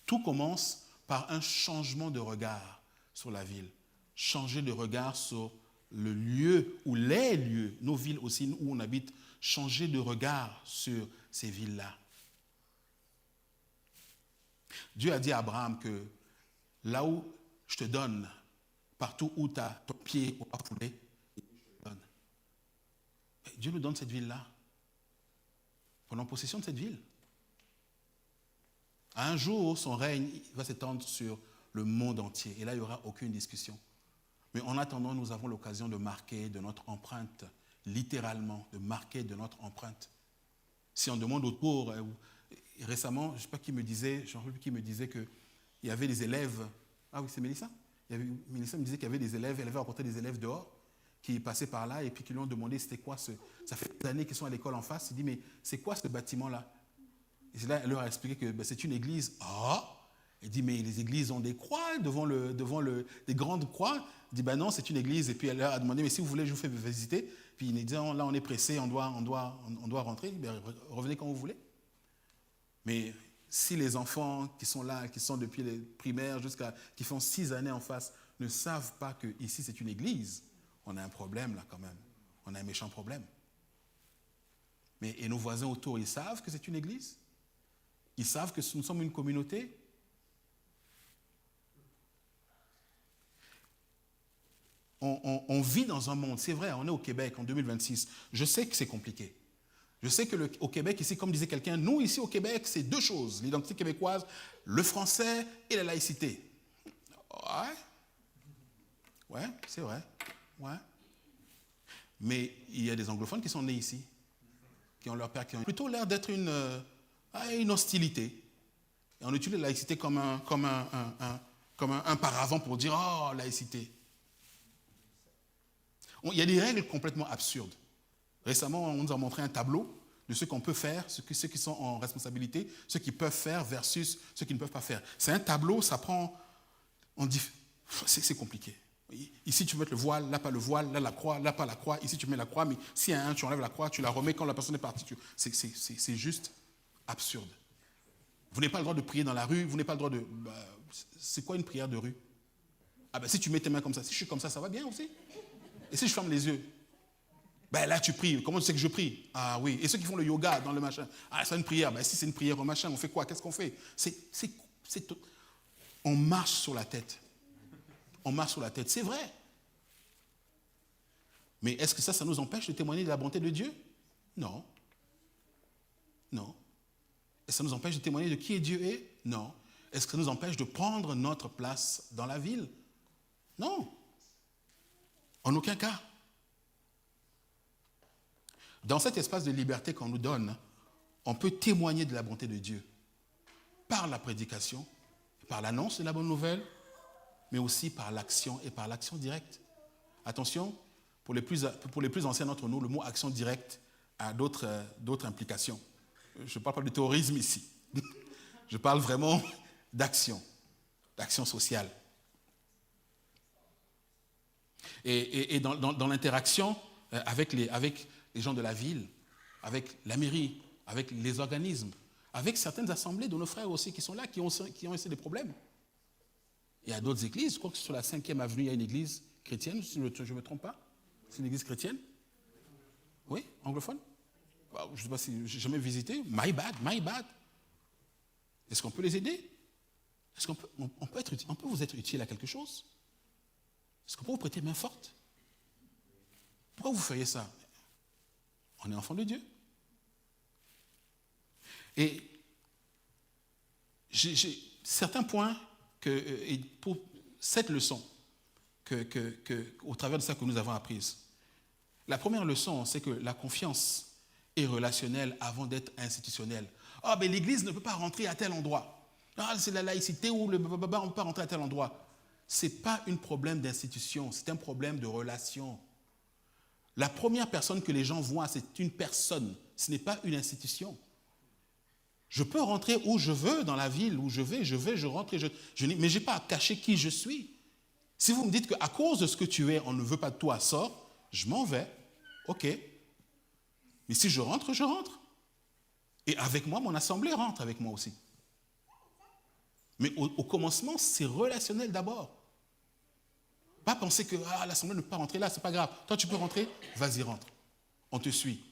Tout commence par un changement de regard sur la ville. Changer de regard sur le lieu ou les lieux, nos villes aussi où on habite, changer de regard sur ces villes-là. Dieu a dit à Abraham que là où je te donne, partout où ton pied aura foulé, je te donne. Dieu nous donne cette ville-là. Prenons possession de cette ville. Un jour, son règne va s'étendre sur le monde entier. Et là, il n'y aura aucune discussion. Mais en attendant, nous avons l'occasion de marquer de notre empreinte, littéralement, de marquer de notre empreinte. Si on demande autour, récemment, je ne sais pas qui me disait, je ne sais plus qui me disait qu'il y avait des élèves, ah oui, c'est Mélissa. Mélissa me disait qu'il y avait des élèves, elle avait rencontré des élèves dehors qui passaient par là et puis qui lui ont demandé c'était quoi ça fait des années qu'ils sont à l'école en face. Il dit mais c'est quoi ce bâtiment-là? Et là, elle leur a expliqué que c'est une église. Ah! Elle dit mais les églises ont des croix devant des grandes croix. Il dit non, c'est une église. Et puis elle leur a demandé mais si vous voulez, je vous fais visiter. Puis il dit là on est pressé, on doit rentrer. Revenez quand vous voulez. Mais si les enfants qui sont là, qui sont depuis les primaires qui font 6 années en face, ne savent pas que ici c'est une église, on a un problème là quand même. On a un méchant problème. Et nos voisins autour, ils savent que c'est une église? Ils savent que nous sommes une communauté? On vit dans un monde, c'est vrai, on est au Québec en 2026. Je sais que c'est compliqué. Je sais qu'au Québec, ici, comme disait quelqu'un, nous, ici au Québec, c'est 2 choses. L'identité québécoise, le français et la laïcité. Ouais, c'est vrai. Ouais. Mais il y a des anglophones qui sont nés ici, qui ont leur père, qui ont plutôt l'air d'être une hostilité. Et on utilise la laïcité comme comme un paravent pour dire « Oh, laïcité ». Il y a des règles complètement absurdes. Récemment, on nous a montré un tableau de ce qu'on peut faire, ceux qui sont en responsabilité, ceux qui peuvent faire versus ceux qui ne peuvent pas faire. C'est un tableau, ça prend... C'est compliqué. Ici, tu veux mettre le voile, là, pas le voile, là, la croix, là, pas la croix. Ici, tu mets la croix, mais s'il y a un, tu enlèves la croix, tu la remets quand la personne est partie. C'est juste absurde. Vous n'avez pas le droit de prier dans la rue, vous n'avez pas le droit de... c'est quoi une prière de rue? Si tu mets tes mains comme ça, si je suis comme ça va bien aussi? Et si je ferme les yeux? Là, tu pries. Comment tu sais que je prie? Ah oui. Et ceux qui font le yoga dans le machin? C'est une prière. Si c'est une prière au machin, on fait quoi? Qu'est-ce qu'on fait? On marche sur la tête. On marche sur la tête. C'est vrai. Mais est-ce que ça nous empêche de témoigner de la bonté de Dieu? Non. Non. Est-ce que ça nous empêche de témoigner de qui Dieu est? Non. Est-ce que ça nous empêche de prendre notre place dans la ville? Non. En aucun cas. Dans cet espace de liberté qu'on nous donne, on peut témoigner de la bonté de Dieu par la prédication, par l'annonce de la bonne nouvelle, mais aussi par l'action et par l'action directe. Attention, pour les plus anciens d'entre nous, le mot action directe a d'autres implications. Je ne parle pas de terrorisme ici. Je parle vraiment d'action sociale. Et dans l'interaction avec les gens de la ville, avec la mairie, avec les organismes, avec certaines assemblées de nos frères aussi qui sont là, qui ont aussi des problèmes. Il y a d'autres églises, je crois que sur la 5e avenue, il y a une église chrétienne, si je ne me trompe pas. C'est une église chrétienne? Oui, anglophone? Je ne sais pas si j'ai jamais visité. My bad. Est-ce qu'on peut les aider? Est-ce qu'on peut vous être utile à quelque chose? Est-ce qu'on peut vous prêter main forte? Pourquoi vous feriez ça? On est enfant de Dieu. Et j'ai certains points et pour cette leçon au travers de ça que nous avons apprise. La première leçon, c'est que la confiance est relationnelle avant d'être institutionnelle. L'Église ne peut pas rentrer à tel endroit. C'est la laïcité ou on ne peut pas rentrer à tel endroit. Ce n'est pas un problème d'institution, c'est un problème de relation. La première personne que les gens voient, c'est une personne, ce n'est pas une institution. Je peux rentrer où je veux, dans la ville où je vais, je rentre, mais je n'ai pas à cacher qui je suis. Si vous me dites qu'à cause de ce que tu es, on ne veut pas de toi, sors, je m'en vais. Ok. Mais si je rentre, je rentre. Et avec moi, mon assemblée rentre avec moi aussi. Mais au commencement, c'est relationnel d'abord. Pas penser que l'assemblée ne peut pas rentrer là, c'est pas grave. Toi, tu peux rentrer, vas-y, rentre. On te suit.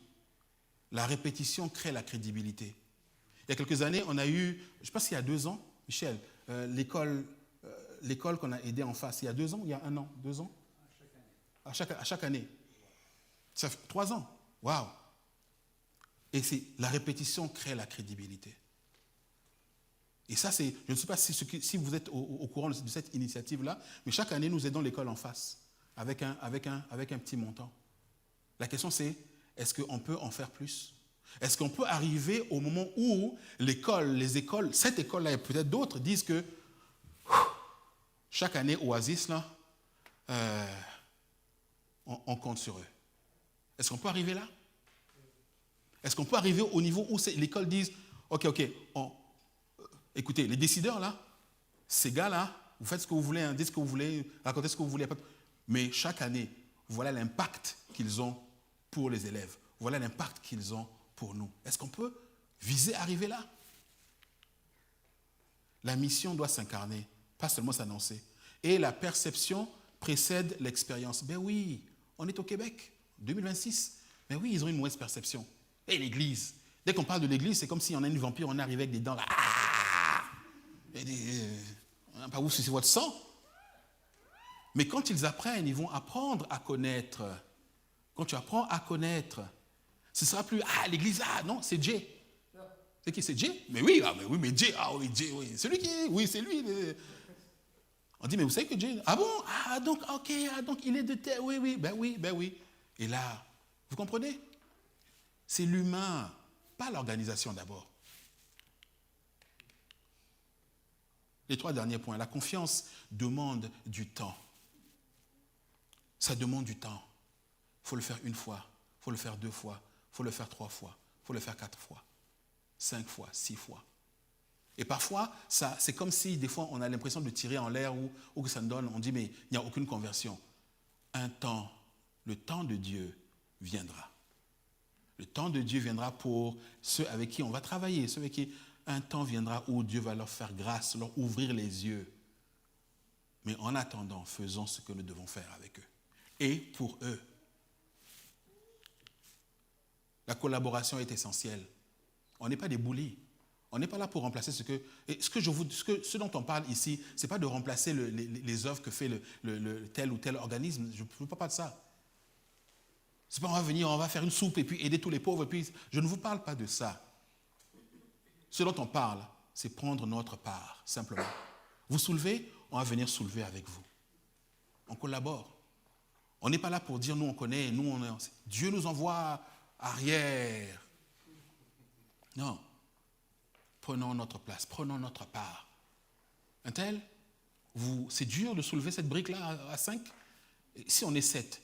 La répétition crée la crédibilité. Il y a quelques années, on a eu, je ne sais pas s'il y a 2 ans, Michel, l'école qu'on a aidée en face, il y a 2 ans, il y a 1 an, 2 ans? À chaque année. Ça fait 3 ans. Waouh! Et la répétition crée la crédibilité. Et ça, je ne sais pas si vous êtes au courant de cette initiative-là, mais chaque année, nous aidons l'école en face avec un petit montant. La question, c'est, est-ce qu'on peut en faire plus? Est-ce qu'on peut arriver au moment où les écoles, cette école-là et peut-être d'autres, disent que chaque année, Oasis, là, on compte sur eux. Est-ce qu'on peut arriver là? Est-ce qu'on peut arriver au niveau où l'école dise, ok, écoutez, les décideurs là, ces gars-là, vous faites ce que vous voulez, dites ce que vous voulez, racontez ce que vous voulez, mais chaque année, voilà l'impact qu'ils ont pour les élèves. Voilà l'impact qu'ils ont pour nous. Est-ce qu'on peut viser à arriver là? La mission doit s'incarner, pas seulement s'annoncer. Et la perception précède l'expérience. Ben oui, on est au Québec, 2026. Ben oui, ils ont une mauvaise perception. Et l'Église, dès qu'on parle de l'Église, c'est comme si on a une vampire, on est arrivé avec des dents là. On n'a pas où c'est votre sang. Mais quand ils apprennent, ils vont apprendre à connaître. Quand tu apprends à connaître, ce ne sera plus l'Église, non, c'est Jay. C'est qui, c'est Jay? Mais oui, mais Jay, Jay, oui. Celui qui est, oui, c'est lui. On dit, mais vous savez que Jay, donc il est de terre, oui, ben oui. Et là, vous comprenez? C'est l'humain, pas l'organisation d'abord. Les 3 derniers points. La confiance demande du temps. Ça demande du temps. Il faut le faire 1 fois, il faut le faire 2 fois, il faut le faire 3 fois, il faut le faire 4 fois, 5 fois, 6 fois. Et parfois, c'est comme si des fois on a l'impression de tirer en l'air ou que ça nous donne, on dit mais il n'y a aucune conversion. Le temps de Dieu viendra. Le temps de Dieu viendra pour ceux avec qui on va travailler, ceux avec qui un temps viendra où Dieu va leur faire grâce, leur ouvrir les yeux. Mais en attendant, faisons ce que nous devons faire avec eux. Et pour eux. La collaboration est essentielle. On n'est pas des boulis. On n'est pas là pour remplacer ce dont on parle ici, ce n'est pas de remplacer les œuvres que fait le tel ou tel organisme. Je ne veux pas parler de ça. C'est pas on va venir, on va faire une soupe et puis aider tous les pauvres. Et puis, je ne vous parle pas de ça. Ce dont on parle, c'est prendre notre part, simplement. Vous soulevez, on va venir soulever avec vous. On collabore. On n'est pas là pour dire, nous on connaît, nous on est... Dieu nous envoie arrière. Non. Prenons notre place, prenons notre part. Un tel, c'est dur de soulever cette brique-là à 5. Si on est 7,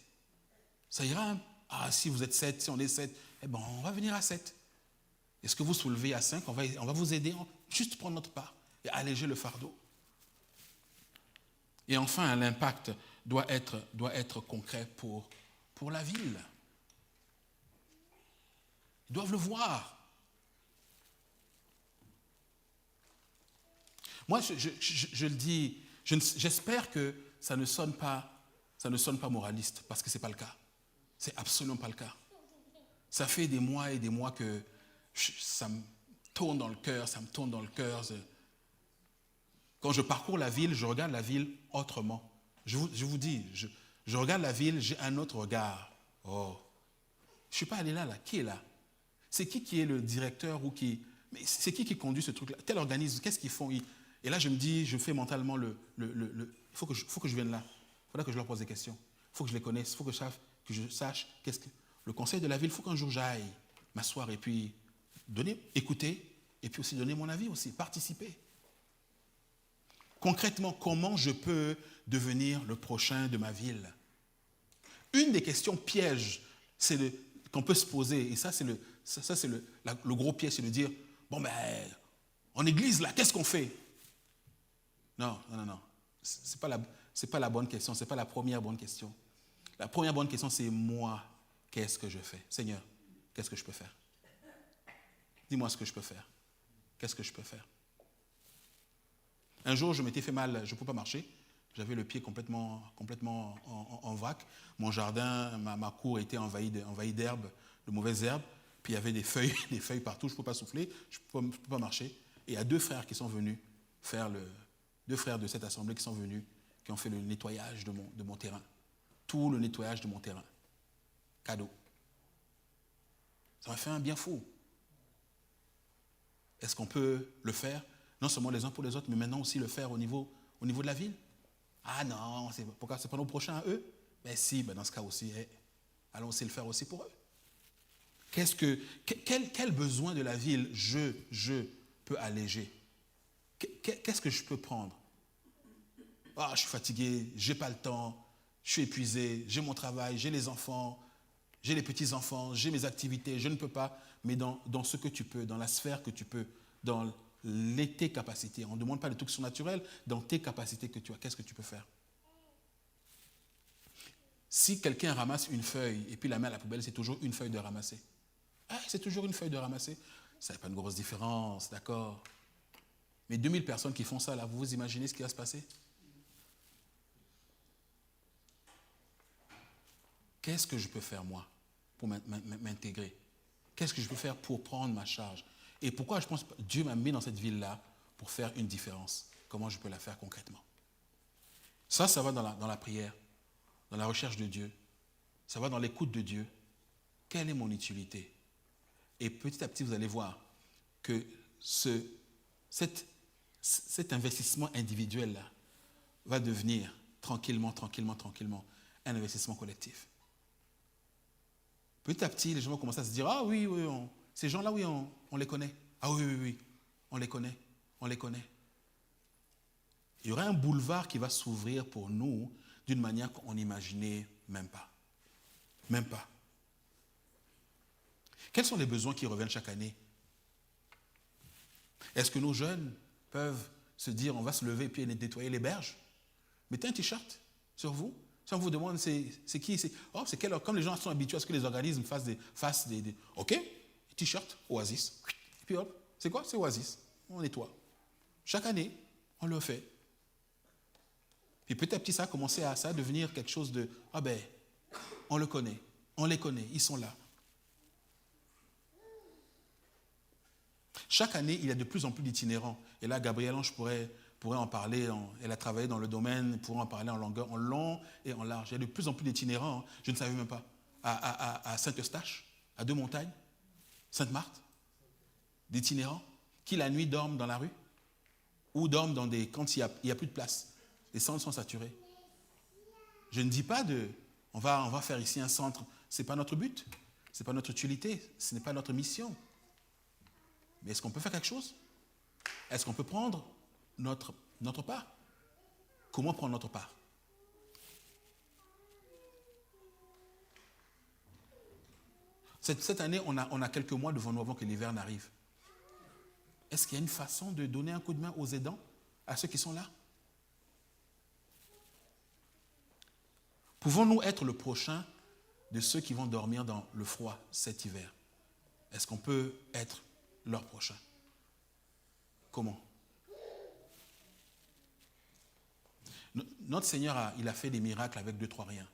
ça ira. Ah, si vous êtes 7, si on est 7, eh bien, on va venir à 7. Est-ce que vous soulevez à 5? On va vous aider, juste prendre notre part et alléger le fardeau. Et enfin, l'impact doit être concret pour la ville. Ils doivent le voir. Moi, je le dis, j'espère que ça ne sonne pas moraliste, parce que ce n'est pas le cas. C'est absolument pas le cas. Ça fait des mois et des mois que ça me tourne dans le cœur, Quand je parcours la ville, je regarde la ville autrement. Je vous dis, je regarde la ville, j'ai un autre regard. Oh, je ne suis pas allé là. Qui est là? C'est qui est le directeur ou qui... Mais c'est qui conduit ce truc-là? Tel organisme, qu'est-ce qu'ils font? Et là, je me dis, je fais mentalement il faut que je vienne là. Il faudra que je leur pose des questions. Il faut que je les connaisse. Il faut que je sache qu'est-ce que... Le conseil de la ville, il faut qu'un jour j'aille m'asseoir et puis écouter et puis aussi donner mon avis aussi, participer. Concrètement, comment je peux devenir le prochain de ma ville? Une des questions pièges qu'on peut se poser, et ça c'est le gros piège, c'est de dire, bon ben, en église là, qu'est-ce qu'on fait? Non. C'est pas la bonne question, c'est pas la première bonne question. La première bonne question, c'est moi, qu'est-ce que je fais? Seigneur, qu'est-ce que je peux faire? Dis-moi ce que je peux faire. Qu'est-ce que je peux faire? Un jour, je m'étais fait mal, je ne pouvais pas marcher. J'avais le pied complètement en vrac. Mon jardin, ma cour était envahie d'herbes, de mauvaises herbes. Puis il y avait des feuilles partout, je ne pouvais pas souffler, je ne pouvais pas marcher. Et il y a 2 frères qui sont venus deux frères de cette assemblée qui ont fait le nettoyage de mon terrain. Tout le nettoyage de mon terrain. Cadeau. Ça m'a fait un bien fou. Est-ce qu'on peut le faire, non seulement les uns pour les autres, mais maintenant aussi le faire au niveau de la ville? Ah non, pourquoi c'est pas nos prochains à eux? Mais si, dans ce cas aussi, allons aussi le faire aussi pour eux. Quel besoin de la ville je peux alléger? Qu'est-ce que je peux prendre? Ah, je suis fatigué, j'ai pas le temps, je suis épuisé, j'ai mon travail, j'ai les enfants, j'ai les petits-enfants, j'ai mes activités, je ne peux pas. Mais dans ce que tu peux, dans la sphère que tu peux, dans tes capacités, on ne demande pas de trucs surnaturels, dans tes capacités que tu as, qu'est-ce que tu peux faire? Si quelqu'un ramasse une feuille et puis la met à la poubelle, c'est toujours une feuille de ramasser. Ah, c'est toujours une feuille de ramasser. Ça n'est pas une grosse différence, d'accord? Mais 2000 personnes qui font ça, là, vous imaginez ce qui va se passer? Qu'est-ce que je peux faire, moi, pour m'intégrer? Qu'est-ce que je peux faire pour prendre ma charge? Et pourquoi je pense que Dieu m'a mis dans cette ville-là pour faire une différence? Comment je peux la faire concrètement? Ça va dans la prière, dans la recherche de Dieu. Ça va dans l'écoute de Dieu. Quelle est mon utilité? Et petit à petit, vous allez voir que cet investissement individuel-là va devenir tranquillement, un investissement collectif. Petit à petit, les gens vont commencer à se dire, ah oui, ces gens-là, oui, on les connaît. Ah oui, on les connaît. Il y aura un boulevard qui va s'ouvrir pour nous d'une manière qu'on n'imaginait même pas. Même pas. Quels sont les besoins qui reviennent chaque année? Est-ce que nos jeunes peuvent se dire, on va se lever et puis nettoyer les berges? Mettez un t-shirt sur vous. Si on vous demande, c'est qui? C'est quel? Comme les gens sont habitués à ce que les organismes fassent des OK, t-shirt, Oasis. Et puis hop, c'est quoi? C'est Oasis. On nettoie. Chaque année, on le fait. Puis petit à petit, ça a commencé à devenir quelque chose de, on le connaît, on les connaît, ils sont là. Chaque année, il y a de plus en plus d'itinérants. Et là, Gabrielle Ange pourrait en parler. Elle a travaillé dans le domaine, pourrait en parler en longueur, en long et en large. Il y a de plus en plus d'itinérants. Je ne savais même pas. À Saint-Eustache, à Deux-Montagnes, Sainte-Marthe, d'itinérants qui la nuit dorment dans la rue ou dorment quand il n'y a plus de place. Les centres sont saturés. Je ne dis pas on va faire ici un centre. Ce n'est pas notre but. Ce n'est pas notre utilité. Ce n'est pas notre mission. Mais est-ce qu'on peut faire quelque chose? Est-ce qu'on peut prendre notre part? Comment prendre notre part? Cette année, on a quelques mois devant nous avant que l'hiver n'arrive. Est-ce qu'il y a une façon de donner un coup de main aux aidants, à ceux qui sont là? Pouvons-nous être le prochain de ceux qui vont dormir dans le froid cet hiver? Est-ce qu'on peut être leur prochain? Comment? Notre Seigneur, il a fait des miracles avec 2, 3 riens.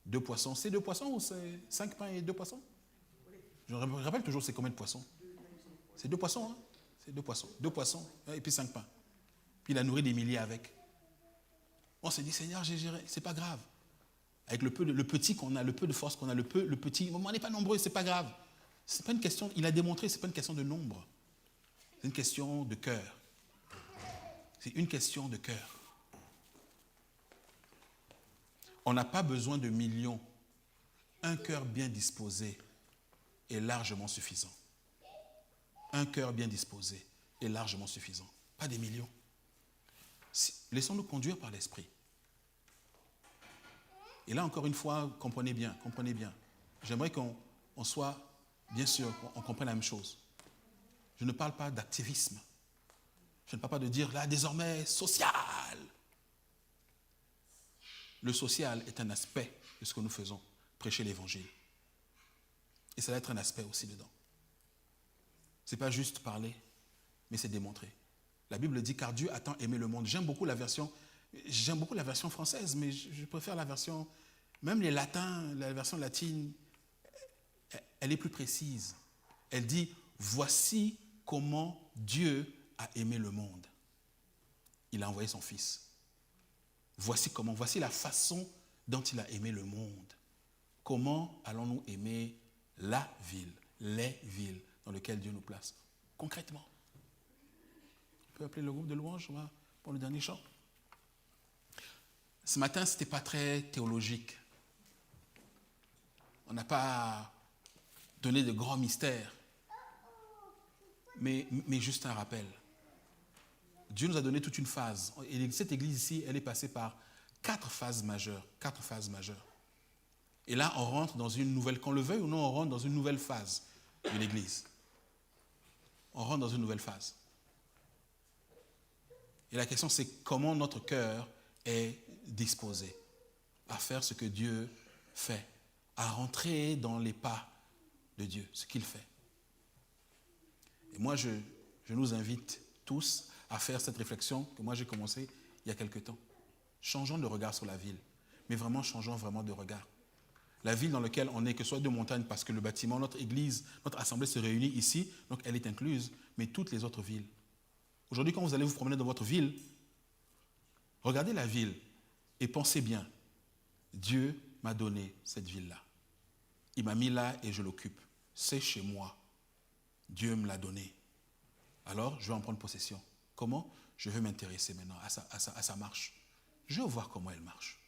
2 poissons. C'est 2 poissons ou c'est 5 pains et 2 poissons? Je me rappelle toujours c'est combien de poissons? C'est 2 poissons, hein? C'est 2 poissons. 2 poissons et puis 5 pains. Puis il a nourri des milliers avec. On s'est dit, Seigneur, j'ai géré. C'est pas grave. Avec le petit qu'on a, le peu de force qu'on a, le petit, on n'est pas nombreux, c'est pas grave. C'est pas une question, il a démontré, c'est pas une question de nombre. C'est une question de cœur. C'est une question de cœur. On n'a pas besoin de millions. Un cœur bien disposé est largement suffisant. Un cœur bien disposé est largement suffisant. Pas des millions. Laissons-nous conduire par l'Esprit. Et là, encore une fois, comprenez bien. J'aimerais qu'on soit, bien sûr, on comprenne la même chose. Je ne parle pas d'activisme. Je ne parle pas de dire, là, désormais, social. Le social est un aspect de ce que nous faisons, prêcher l'Évangile. Et ça va être un aspect aussi dedans. Ce n'est pas juste parler, mais c'est démontrer. La Bible dit, car Dieu a tant aimé le monde. J'aime beaucoup la version française, mais je préfère la version, même les latins, la version latine, elle est plus précise. Elle dit, voici comment Dieu a aimé le monde. Il a envoyé son Fils. Voici la façon dont il a aimé le monde. Comment allons-nous aimer la ville, les villes dans lesquelles Dieu nous place? Concrètement. On peut appeler le groupe de louanges pour le dernier chant. Ce matin, ce n'était pas très théologique. On n'a pas donné de grands mystères, mais juste un rappel. Dieu nous a donné toute une phase. Et cette église ici, elle est passée par 4 phases majeures. 4 phases majeures. Et là, on rentre dans une nouvelle, qu'on le veuille ou non, on rentre dans une nouvelle phase de l'église. On rentre dans une nouvelle phase. Et la question, c'est comment notre cœur est disposé à faire ce que Dieu fait, à rentrer dans les pas de Dieu, ce qu'il fait. Et moi, je nous invite tous à faire cette réflexion que moi j'ai commencé il y a quelque temps. Changeons de regard sur la ville, mais vraiment changeons vraiment de regard. La ville dans laquelle on est, que ce soit Deux-Montagnes, parce que le bâtiment, notre église, notre assemblée se réunit ici, donc elle est incluse, mais toutes les autres villes. Aujourd'hui, quand vous allez vous promener dans votre ville, regardez la ville et pensez bien, Dieu m'a donné cette ville-là. Il m'a mis là et je l'occupe. C'est chez moi. Dieu me l'a donné. Alors, je vais en prendre possession. Comment? Je vais m'intéresser maintenant à sa marche. Je vais voir comment elle marche.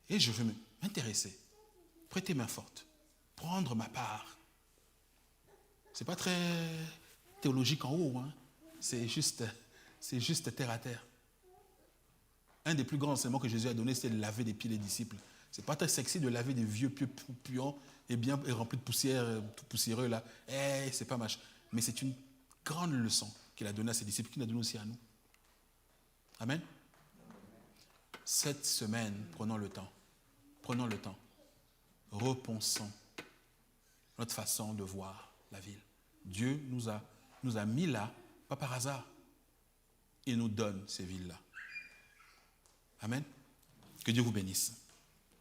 Et je vais m'intéresser. Prêter main forte. Prendre ma part. Ce n'est pas très théologique en haut. Hein. C'est juste terre à terre. Un des plus grands enseignements que Jésus a donné, c'est de laver des pieds des disciples. C'est pas très sexy de laver des vieux pieds puants et bien et remplis de poussière, tout poussiéreux là. C'est pas mâche. Mais c'est une grande leçon qu'il a donnée à ses disciples, qu'il a donnée aussi à nous. Amen. Cette semaine, prenons le temps, repensons notre façon de voir la ville. Dieu nous a mis là, pas par hasard. Il nous donne ces villes-là. Amen. Que Dieu vous bénisse.